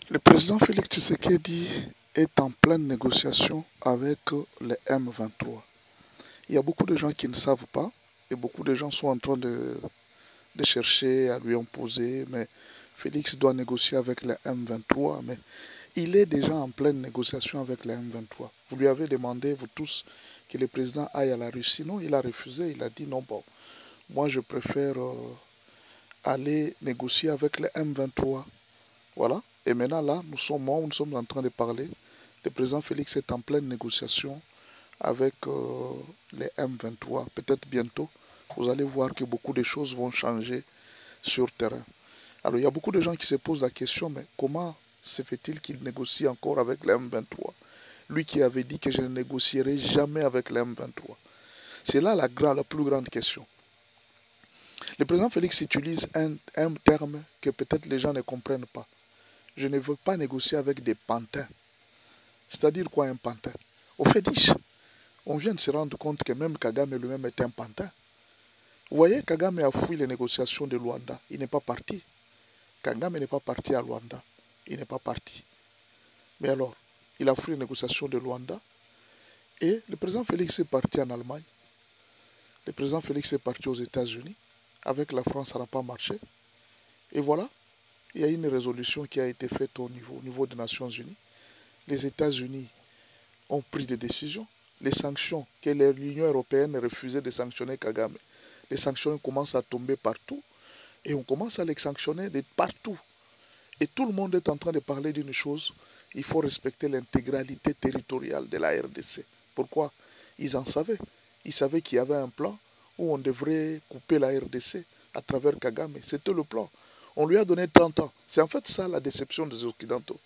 Le président Félix Tshisekedi est en pleine négociation avec les M23. Il y a beaucoup de gens qui ne savent pas et beaucoup de gens sont en train de chercher à lui imposer, mais Félix doit négocier avec les M23, mais il est déjà en pleine négociation avec les M23. Vous lui avez demandé, vous tous, que le président aille à la Russie. Non, il a refusé, il a dit non, bon, moi je préfère aller négocier avec les M23. Voilà. Et maintenant, là, nous sommes en train de parler. Le président Félix est en pleine négociation avec les M23. Peut-être bientôt, vous allez voir que beaucoup de choses vont changer sur terrain. Alors, il y a beaucoup de gens qui se posent la question, mais comment se fait-il qu'il négocie encore avec les M23? Lui qui avait dit que je ne négocierai jamais avec les M23. C'est là la plus grande question. Le président Félix utilise un terme que peut-être les gens ne comprennent pas. Je ne veux pas négocier avec des pantins. C'est-à-dire quoi un pantin? Au fétiche, on vient de se rendre compte que même Kagame lui-même est un pantin. Vous voyez, Kagame a fui les négociations de Luanda. Il n'est pas parti. Kagame n'est pas parti à Luanda. Il n'est pas parti. Mais alors, il a fui les négociations de Luanda. Et le président Félix est parti en Allemagne. Le président Félix est parti aux États-Unis. Avec la France, ça n'a pas marché. Et voilà, il y a une résolution qui a été faite au niveau des Nations Unies. Les États-Unis ont pris des décisions. Les sanctions que l'Union européenne refusait de sanctionner Kagame. Les sanctions commencent à tomber partout. Et on commence à les sanctionner de partout. Et tout le monde est en train de parler d'une chose. Il faut respecter l'intégralité territoriale de la RDC. Pourquoi? Ils en savaient. Ils savaient qu'il y avait un plan où on devrait couper la RDC à travers Kagame. C'était le plan. On lui a donné 30 ans. C'est en fait ça la déception des Occidentaux.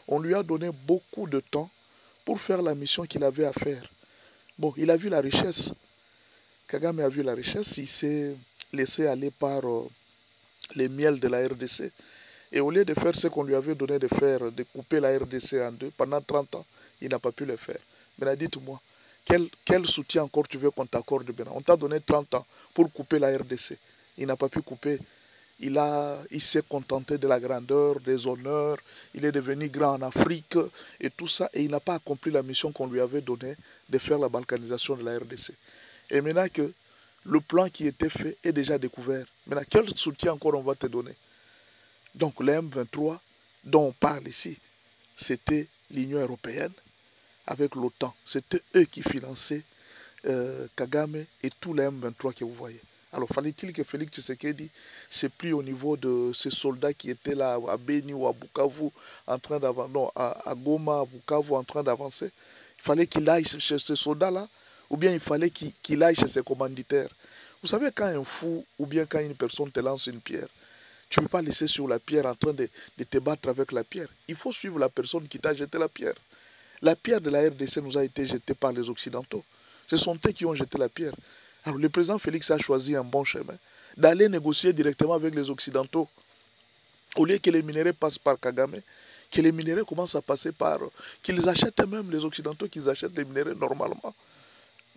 On lui a donné beaucoup de temps pour faire la mission qu'il avait à faire. Bon, il a vu la richesse. Kagame a vu la richesse. Il s'est laissé aller par les miels de la RDC. Et au lieu de faire ce qu'on lui avait donné de faire, de couper la RDC en deux, pendant 30 ans, il n'a pas pu le faire. Mais dites-moi, quel soutien encore tu veux qu'on t'accorde maintenant? On t'a donné 30 ans pour couper la RDC. Il n'a pas pu couper. Il s'est contenté de la grandeur, des honneurs. Il est devenu grand en Afrique et tout ça. Et il n'a pas accompli la mission qu'on lui avait donnée de faire la balkanisation de la RDC. Et maintenant que le plan qui était fait est déjà découvert, maintenant quel soutien encore on va te donner? Donc les M23 dont on parle ici, c'était l'Union européenne avec l'OTAN. C'était eux qui finançaient Kagame et tous les M23 que vous voyez. Alors fallait-il que Félix Tshisekedi, c'est plus au niveau de ces soldats qui étaient là à Beni ou à Bukavu en train d'avancer, non, à Goma, à Bukavu en train d'avancer. Il fallait qu'il aille chez ces soldats-là, ou bien il fallait qu'il aille chez ses commanditaires. Vous savez, quand un fou ou bien quand une personne te lance une pierre, tu ne peux pas laisser sur la pierre en train de te battre avec la pierre. Il faut suivre la personne qui t'a jeté la pierre. La pierre de la RDC nous a été jetée par les Occidentaux. Ce sont eux qui ont jeté la pierre. Alors le président Félix a choisi un bon chemin, d'aller négocier directement avec les Occidentaux. Au lieu que les minéraux passent par Kagame, que les minéraux commencent à passer par... qu'ils achètent même, les Occidentaux, qu'ils achètent les minéraux normalement.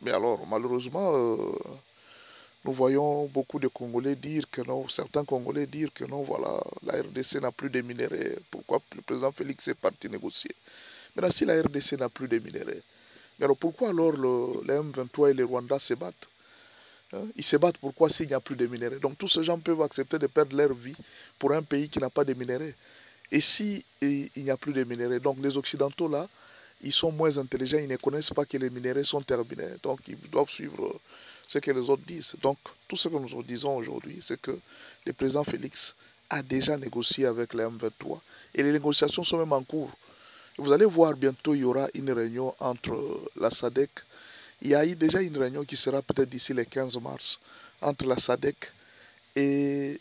Mais alors, malheureusement, nous voyons beaucoup de Congolais dire que non, certains Congolais dire que non, voilà, la RDC n'a plus de minéraux. Pourquoi le président Félix est parti négocier? Maintenant, si la RDC n'a plus de minéraux, mais alors pourquoi alors les M23 et les Rwandais se battent? Hein? Ils se battent pourquoi s'il n'y a plus de minéraux? Donc tous ces gens peuvent accepter de perdre leur vie pour un pays qui n'a pas de minéraux. Et si il n'y a plus de minéraux, donc les Occidentaux là, ils sont moins intelligents, ils ne connaissent pas que les minéraux sont terminés. Donc ils doivent suivre ce que les autres disent. Donc tout ce que nous disons aujourd'hui, c'est que le président Félix a déjà négocié avec les M23 et les négociations sont même en cours. Vous allez voir bientôt, il y aura une réunion entre la SADC. Il y a eu déjà une réunion qui sera peut-être d'ici le 15 mars entre la SADC et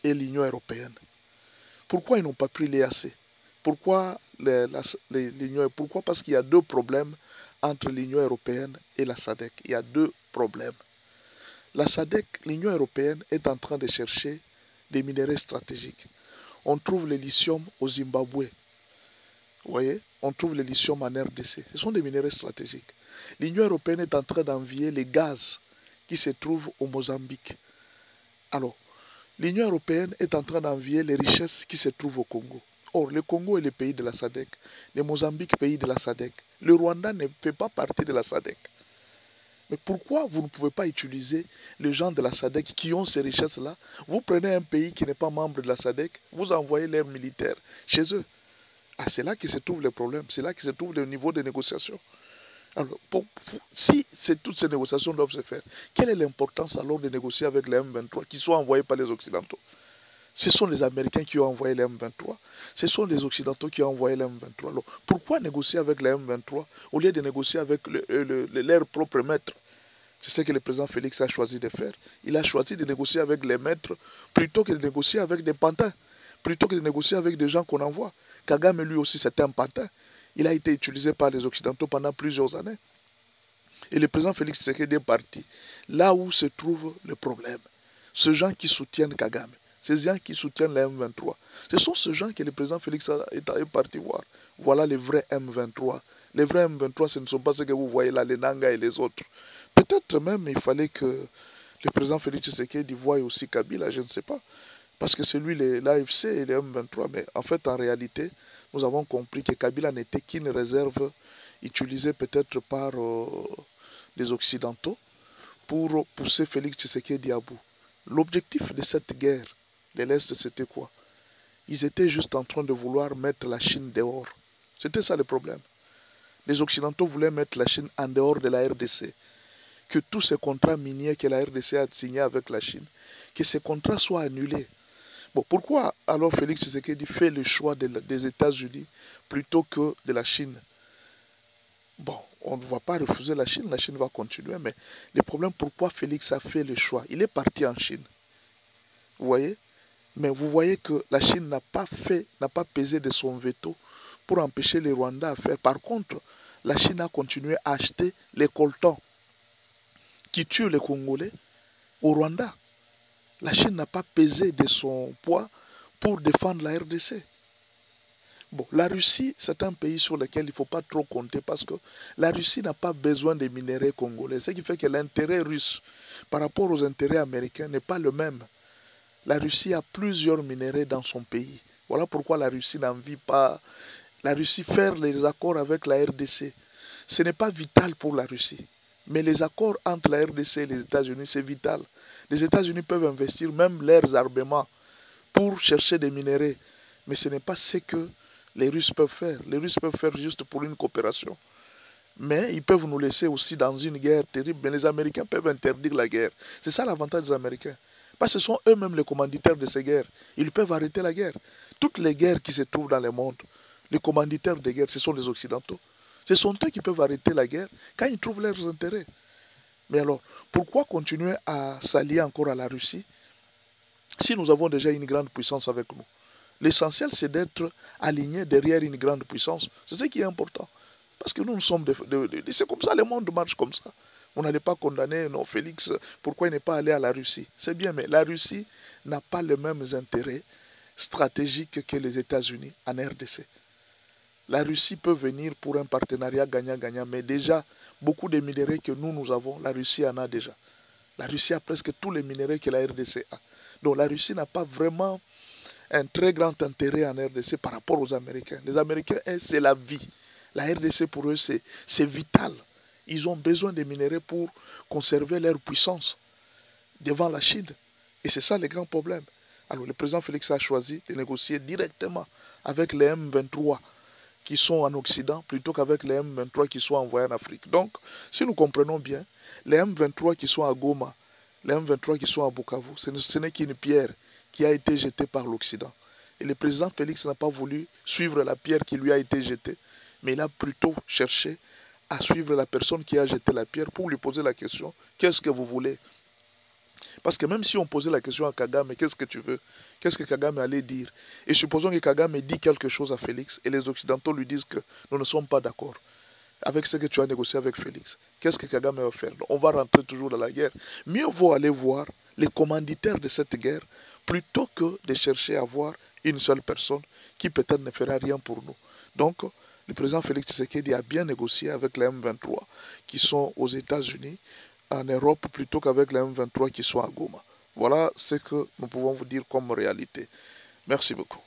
l'Union européenne. Pourquoi ils n'ont pas pris l'EAC? Pourquoi l'Union? Pourquoi? Parce qu'il y a deux problèmes entre l'Union européenne et la SADC. Il y a deux problèmes. La SADC, l'Union européenne, est en train de chercher des minéraux stratégiques. On trouve le lithium au Zimbabwe. Vous voyez, on trouve le lithium en RDC. Ce sont des minéraux stratégiques. L'Union européenne est en train d'envier les gaz qui se trouvent au Mozambique. Alors, L'Union européenne est en train d'envier les richesses qui se trouvent au Congo. Or, le Congo est le pays de la SADC, le Mozambique, pays de la SADC. Le Rwanda ne fait pas partie de la SADC. Mais pourquoi vous ne pouvez pas utiliser les gens de la SADC qui ont ces richesses-là? Vous prenez un pays qui n'est pas membre de la SADC, vous envoyez leurs militaires chez eux. Ah, c'est là que se trouve le problème, c'est là que se trouve le niveau de négociation. Alors, si toutes ces négociations doivent se faire, quelle est l'importance alors de négocier avec les M23 qui sont envoyés par les Occidentaux? Ce sont les Américains qui ont envoyé les M23. Ce sont les Occidentaux qui ont envoyé les M23. Alors, pourquoi négocier avec les M23 au lieu de négocier avec leur propre maître? C'est ce que le président Félix a choisi de faire. Il a choisi de négocier avec les maîtres plutôt que de négocier avec des pantins, plutôt que de négocier avec des gens qu'on envoie. Kagame, lui aussi, c'était un pantin. Il a été utilisé par les Occidentaux pendant plusieurs années. Et le président Félix Tshisekedi est parti là où se trouve le problème. Ces gens qui soutiennent Kagame, ces gens qui soutiennent les M23, ce sont ces gens que le président Félix est parti voir. Voilà les vrais M23. Les vrais M23, ce ne sont pas ceux que vous voyez là, les Nanga et les autres. Peut-être même il fallait que le président Félix Tshisekedi voie aussi Kabila, je ne sais pas. Parce que c'est lui, l'AFC et les M23. Mais en fait, en réalité, nous avons compris que Kabila n'était qu'une réserve utilisée peut-être par les Occidentaux pour pousser Félix Tshisekedi à bout. L'objectif de cette guerre de l'Est, c'était quoi? Ils étaient juste en train de vouloir mettre la Chine dehors. C'était ça le problème. Les Occidentaux voulaient mettre la Chine en dehors de la RDC. Que tous ces contrats miniers que la RDC a signés avec la Chine, que ces contrats soient annulés. Bon, pourquoi alors Félix Tshisekedi fait le choix des États-Unis plutôt que de la Chine? Bon, on ne va pas refuser la Chine va continuer, mais le problème, pourquoi Félix a fait le choix? Il est parti en Chine. Vous voyez? Mais vous voyez que la Chine n'a pas pesé de son veto pour empêcher les Rwandais à faire. Par contre, la Chine a continué à acheter les coltans qui tuent les Congolais au Rwanda. La Chine n'a pas pesé de son poids pour défendre la RDC. Bon, la Russie, c'est un pays sur lequel il ne faut pas trop compter parce que la Russie n'a pas besoin des minéraux congolais. Ce qui fait que l'intérêt russe par rapport aux intérêts américains n'est pas le même. La Russie a plusieurs minéraux dans son pays. Voilà pourquoi la Russie n'envie pas. La Russie faire les accords avec la RDC, ce n'est pas vital pour la Russie. Mais les accords entre la RDC et les États-Unis, c'est vital. Les États-Unis peuvent investir même leurs armements pour chercher des minéraux. Mais ce n'est pas ce que les Russes peuvent faire. Les Russes peuvent faire juste pour une coopération. Mais ils peuvent nous laisser aussi dans une guerre terrible. Mais les Américains peuvent interdire la guerre. C'est ça l'avantage des Américains. Parce que ce sont eux-mêmes les commanditaires de ces guerres. Ils peuvent arrêter la guerre. Toutes les guerres qui se trouvent dans le monde, les commanditaires de guerre, ce sont les Occidentaux. Ce sont eux qui peuvent arrêter la guerre quand ils trouvent leurs intérêts. Mais alors, pourquoi continuer à s'allier encore à la Russie si nous avons déjà une grande puissance avec nous? L'essentiel, c'est d'être aligné derrière une grande puissance. C'est ce qui est important. Parce que nous sommes c'est comme ça, le monde marche comme ça. Vous n'allez pas condamner, non, Félix, pourquoi il n'est pas allé à la Russie? C'est bien, mais la Russie n'a pas les mêmes intérêts stratégiques que les États-Unis en RDC. La Russie peut venir pour un partenariat gagnant-gagnant, mais déjà, beaucoup de minéraux que nous avons, la Russie en a déjà. La Russie a presque tous les minéraux que la RDC a. Donc la Russie n'a pas vraiment un très grand intérêt en RDC par rapport aux Américains. Les Américains, c'est la vie. La RDC, pour eux, c'est vital. Ils ont besoin des minéraux pour conserver leur puissance devant la Chine. Et c'est ça le grand problème. Alors le président Félix a choisi de négocier directement avec les M23 qui sont en Occident plutôt qu'avec les M23 qui sont envoyés en Afrique. Donc, si nous comprenons bien, les M23 qui sont à Goma, les M23 qui sont à Bukavu, ce n'est qu'une pierre qui a été jetée par l'Occident. Et le président Félix n'a pas voulu suivre la pierre qui lui a été jetée, mais il a plutôt cherché à suivre la personne qui a jeté la pierre pour lui poser la question, qu'est-ce que vous voulez? Parce que même si on posait la question à Kagame, qu'est-ce que tu veux? Qu'est-ce que Kagame allait dire? Et supposons que Kagame dit quelque chose à Félix et les Occidentaux lui disent que nous ne sommes pas d'accord avec ce que tu as négocié avec Félix. Qu'est-ce que Kagame va faire? On va rentrer toujours dans la guerre. Mieux vaut aller voir les commanditaires de cette guerre plutôt que de chercher à voir une seule personne qui peut-être ne fera rien pour nous. Donc, le président Félix Tshisekedi a bien négocié avec les M23 qui sont aux États-Unis, en Europe, plutôt qu'avec les M23 qui sont à Goma. Voilà ce que nous pouvons vous dire comme réalité. Merci beaucoup.